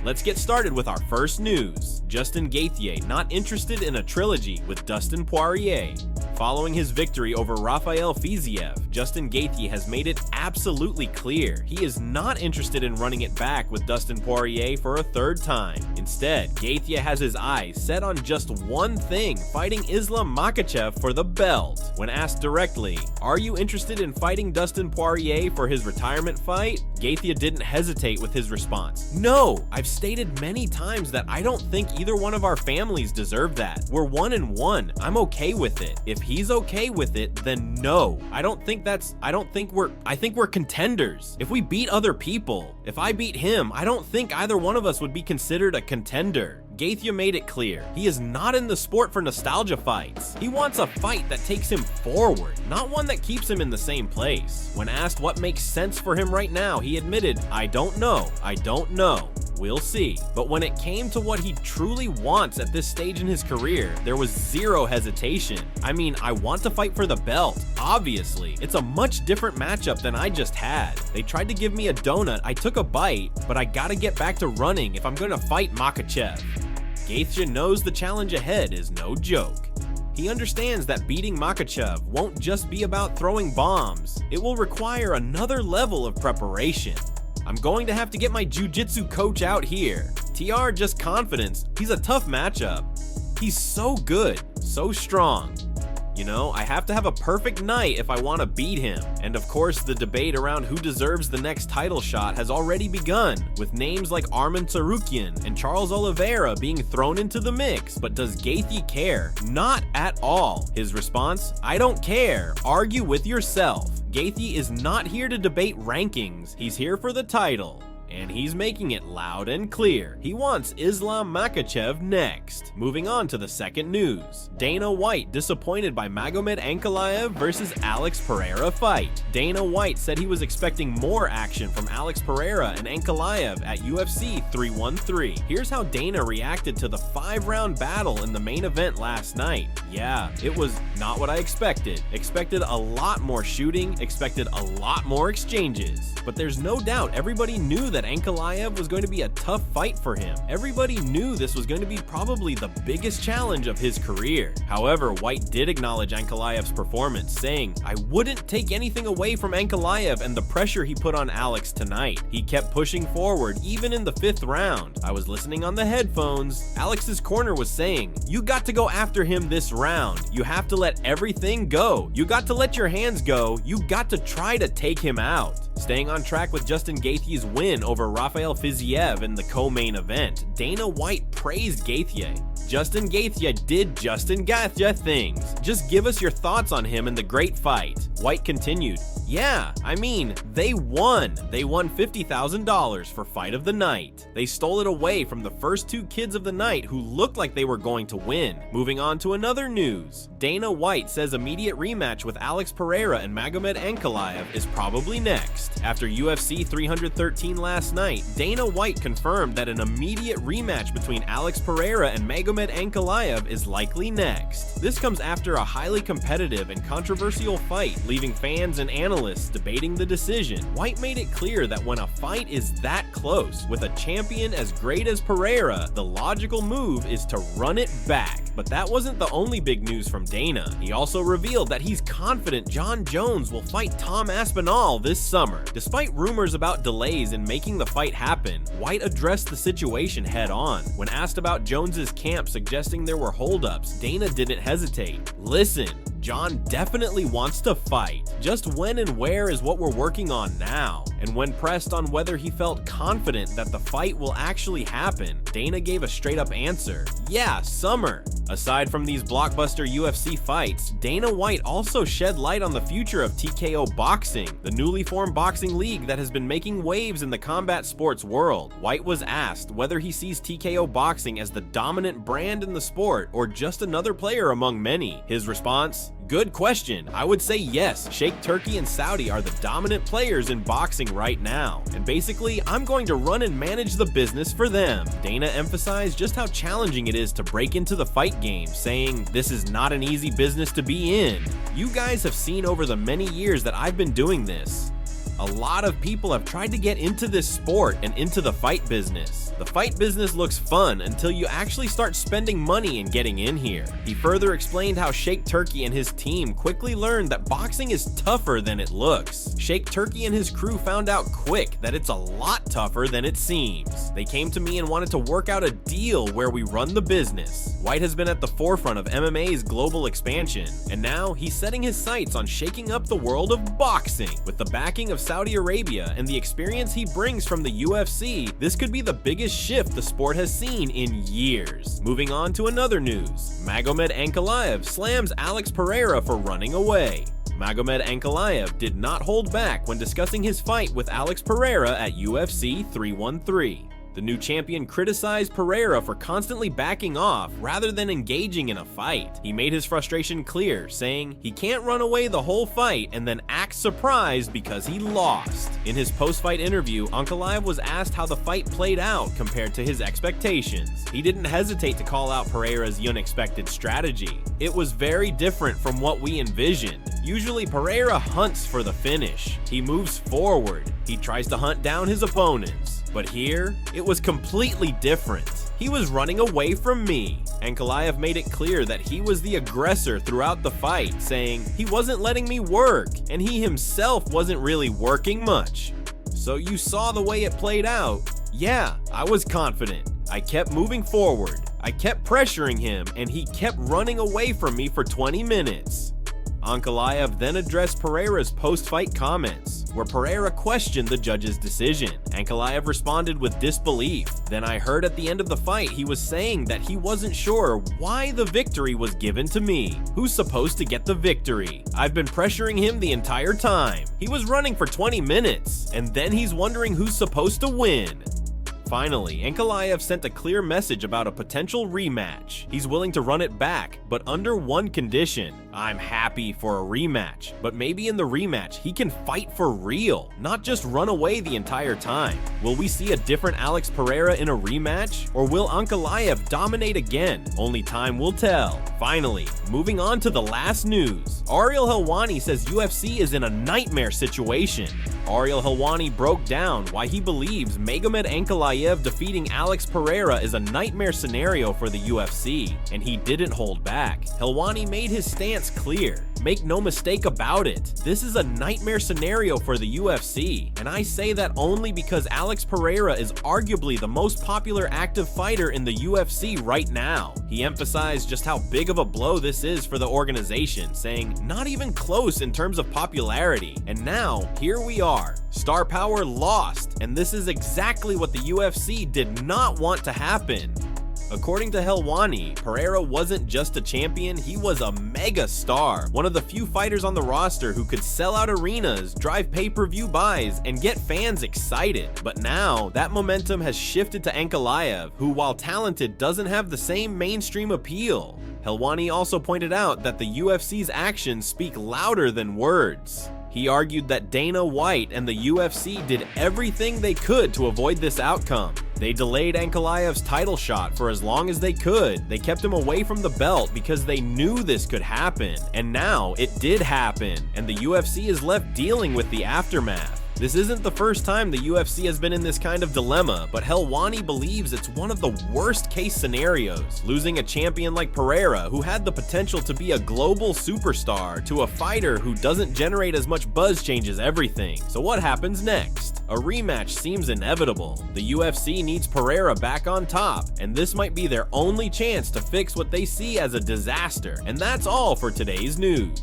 Let's get started with our first news. Justin Gaethje not interested in a trilogy with Dustin Poirier. Following his victory over Rafael Fiziev, Justin Gaethje has made it absolutely clear he is not interested in running it back with Dustin Poirier for a third time. Instead, Gaethje has his eyes set on just one thing: fighting Islam Makhachev for the belt. When asked directly, "Are you interested in fighting Dustin Poirier for his retirement fight?" Gaethje didn't hesitate with his response. "No, I've stated many times that I don't think either one of our families deserve that. We're 1-1. I'm okay with it. If he's okay with it, then no. I think we're contenders. If we beat other people, if I beat him, I don't think either one of us would be considered a contender." Gaethje made it clear he is not in the sport for nostalgia fights. He wants a fight that takes him forward, not one that keeps him in the same place. When asked what makes sense for him right now, he admitted, I don't know. We'll see." But when it came to what he truly wants at this stage in his career, there was zero hesitation. "I mean, I want to fight for the belt, obviously. It's a much different matchup than I just had. They tried to give me a donut, I took a bite, but I gotta get back to running if I'm gonna fight Makhachev." Gaethje knows the challenge ahead is no joke. He understands that beating Makhachev won't just be about throwing bombs. It will require another level of preparation. "I'm going to have to get my jiu-jitsu coach out here. TR just confidence. He's a tough matchup. He's so good, so strong. You know, I have to have a perfect night if I want to beat him." And of course, the debate around who deserves the next title shot has already begun, with names like Arman Tsarukyan and Charles Oliveira being thrown into the mix. But does Gaethje care? Not at all. His response: "I don't care. Argue with yourself." Gaethje is not here to debate rankings. He's here for the title. And he's making it loud and clear. He wants Islam Makhachev next. Moving on to the second news. Dana White disappointed by Magomed Ankalaev versus Alex Pereira fight. Dana White said he was expecting more action from Alex Pereira and Ankalaev at UFC 313. Here's how Dana reacted to the 5-round battle in the main event last night. "Yeah, it was not what I expected. Expected a lot more shooting, expected a lot more exchanges. But there's no doubt everybody knew that Ankalaev was going to be a tough fight for him. Everybody knew this was going to be probably the biggest challenge of his career." However, White did acknowledge Ankalaev's performance, saying, "I wouldn't take anything away from Ankalaev and the pressure he put on Alex tonight. He kept pushing forward even in the 5th round. I was listening on the headphones. Alex's corner was saying, 'You got to go after him this round. You have to let everything go. You got to let your hands go. You got to try to take him out.'" Staying on track with Justin Gaethje's win over Rafael Fiziev in the co-main event, Dana White praised Gaethje. "Justin Gaethje did Justin Gaethje things. Just give us your thoughts on him and the great fight." White continued, "Yeah, I mean, they won. They won $50,000 for fight of the night. They stole it away from the first 2 kids of the night who looked like they were going to win." Moving on to another news. Dana White says immediate rematch with Alex Pereira and Magomed Ankalaev is probably next. After UFC 313 last night, Dana White confirmed that an immediate rematch between Alex Pereira and Magomed Ankalaev is likely next. This comes after a highly competitive and controversial fight, leaving fans and analysts debating the decision. White made it clear that when a fight is that close, with a champion as great as Pereira, the logical move is to run it back. But that wasn't the only big news from Dana. He also revealed that he's confident Jon Jones will fight Tom Aspinall this summer. Despite rumors about delays in making the fight happen, White addressed the situation head on. When asked about Jones's camp suggesting there were holdups, Dana didn't hesitate. "Listen, Jon definitely wants to fight. Just when and where is what we're working on now." And when pressed on whether he felt confident that the fight will actually happen, Dana gave a straight-up answer: "Yeah, summer." Aside from these blockbuster UFC fights, Dana White also shed light on the future of TKO Boxing, the newly formed boxing league that has been making waves in the combat sports world. White was asked whether he sees TKO Boxing as the dominant brand in the sport or just another player among many. His response: "Good question. I would say yes. Sheikh Turkey and Saudi are the dominant players in boxing right now. And basically, I'm going to run and manage the business for them." Dana emphasized just how challenging it is to break into the fight game, saying, "This is not an easy business to be in. You guys have seen over the many years that I've been doing this. A A lot of people have tried to get into this sport and into the fight business. The fight business looks fun until you actually start spending money and getting in here. He further explained how Sheikh Turki and his team quickly learned that boxing is tougher than it looks. Sheikh Turki and his crew found out quick that it's a lot tougher than it seems. They came to me and wanted to work out a deal where we run the business. White has been at the forefront of MMA's global expansion, and now he's setting his sights on shaking up the world of boxing. With the backing of Saudi Arabia and the experience he brings from the UFC, this could be the biggest shift the sport has seen in years. Moving on to another news, Magomed Ankalaev slams Alex Pereira for running away. Magomed Ankalaev did not hold back when discussing his fight with Alex Pereira at UFC 313. The new champion criticized Pereira for constantly backing off rather than engaging in a fight. He made his frustration clear, saying he can't run away the whole fight and then act surprised because he lost. In his post-fight interview, Ankalaev was asked how the fight played out compared to his expectations. He didn't hesitate to call out Pereira's unexpected strategy. It was very different from what we envisioned. Usually Pereira hunts for the finish. He moves forward. He tries to hunt down his opponents. But here, it was completely different. He was running away from me. Ankalaev made it clear that he was the aggressor throughout the fight, saying he wasn't letting me work, and he himself wasn't really working much. So you saw the way it played out. Yeah, I was confident. I kept moving forward. I kept pressuring him, and he kept running away from me for 20 minutes. Ankalaev then addressed Pereira's post-fight comments, where Pereira questioned the judge's decision. Ankalaev responded with disbelief. Then I heard at the end of the fight he was saying that he wasn't sure why the victory was given to me. Who's supposed to get the victory? I've been pressuring him the entire time. He was running for 20 minutes, and then he's wondering who's supposed to win. Finally, Ankalaev sent a clear message about a potential rematch. He's willing to run it back, but under one condition. I'm happy for a rematch, but maybe in the rematch he can fight for real, not just run away the entire time. Will we see a different Alex Pereira in a rematch, or will Ankalaev dominate again? Only time will tell. Finally, moving on to the last news. Ariel Helwani says UFC is in a nightmare situation. Ariel Helwani broke down why he believes Magomed Ankalaev defeating Alex Pereira is a nightmare scenario for the UFC, and he didn't hold back. Helwani made his stance clear. Make no mistake about it, this is a nightmare scenario for the UFC, and I say that only because Alex Pereira is arguably the most popular active fighter in the UFC right now. He emphasized just how big of a blow this is for the organization, saying not even close in terms of popularity, and now here we are. Star power lost, and this is exactly what the UFC did not want to happen. According to Helwani, Pereira wasn't just a champion, he was a mega star, one of the few fighters on the roster who could sell out arenas, drive pay-per-view buys, and get fans excited. But now, that momentum has shifted to Ankalaev, who while talented doesn't have the same mainstream appeal. Helwani also pointed out that the UFC's actions speak louder than words. He argued that Dana White and the UFC did everything they could to avoid this outcome. They delayed Ankalaev's title shot for as long as they could. They kept him away from the belt because they knew this could happen. And now it did happen, and the UFC is left dealing with the aftermath. This isn't the first time the UFC has been in this kind of dilemma, but Helwani believes it's one of the worst case scenarios, losing a champion like Pereira, who had the potential to be a global superstar, to a fighter who doesn't generate as much buzz changes everything. So what happens next? A rematch seems inevitable. The UFC needs Pereira back on top, and this might be their only chance to fix what they see as a disaster. And that's all for today's news.